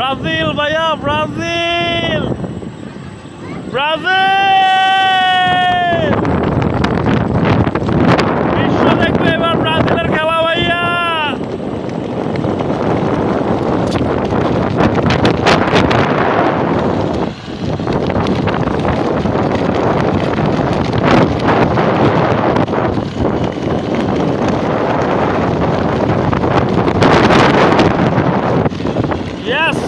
Brazil ভাইয়া, Brazil Brazil বিশ্ব দেখবে এবার ব্রাজিলের খেলা ভাইয়া। Yes!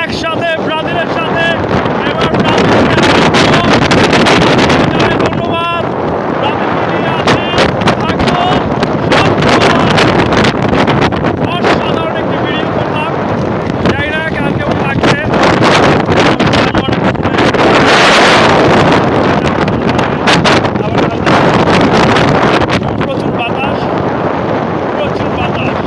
একসাথে ব্রাজিলের সাথে এবার ধন্যবাদ। অসাধারণ একটি ভিডিও করলাম, যাই না কার কেমন লাগছে। প্রচুর বাতাস, প্রচুর বাতাস।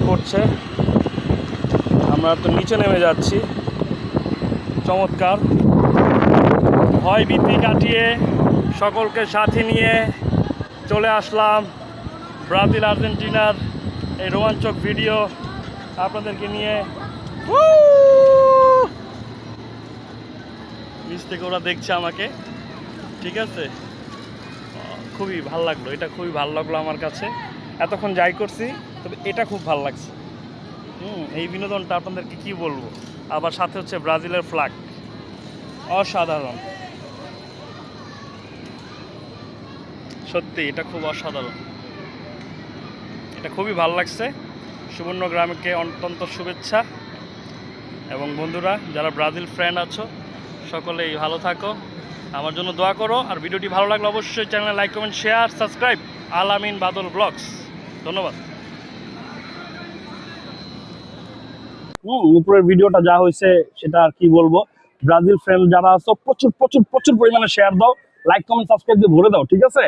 করছে, আমরা তো নিচে নেমে যাচ্ছি। চমৎকার, ভয় ভীতি কাটিয়ে সকলকে সাথে নিয়ে চলে আসলাম ব্রাজিল আর্জেন্টিনার এই রোমাঞ্চক ভিডিও আপনাদেরকে নিয়ে। নিচ থেকে ওরা দেখছে আমাকে, ঠিক আছে। খুবই ভালো লাগলো, এটা খুবই ভালো লাগলো আমার কাছে। এতক্ষণ যাই করছি, তবে এটা খুব ভালো লাগছে। এই বিনোদনটা আপনাদেরকে কি বলবো। আবার সাথে হচ্ছে ব্রাজিলের ফ্ল্যাগ, অসাধারণ। সত্যি এটা খুব অসাধারণ, এটা খুবই ভালো লাগছে। সুবর্ণ গ্রামকে অত্যন্ত শুভেচ্ছা। এবং বন্ধুরা যারা ব্রাজিল ফ্রেন্ড আছো, সকলেই ভালো থাকো, আমার জন্য দোয়া করো। আর ভিডিওটি ভালো লাগলে অবশ্যই চ্যানেলে লাইক, কমেন্ট, শেয়ার, সাবস্ক্রাইব। আল আমিন বাদল ব্লগস। ধন্যবাদ। উপরের ভিডিওটা যা হয়েছে সেটা আর কি বলবো। ব্রাজিল ফ্রেন্ড যারা আছো, প্রচুর প্রচুর প্রচুর পরিমাণে শেয়ার দাও, লাইক, কমেন্ট, সাবস্ক্রাইব দিয়ে ভরে দাও, ঠিক আছে।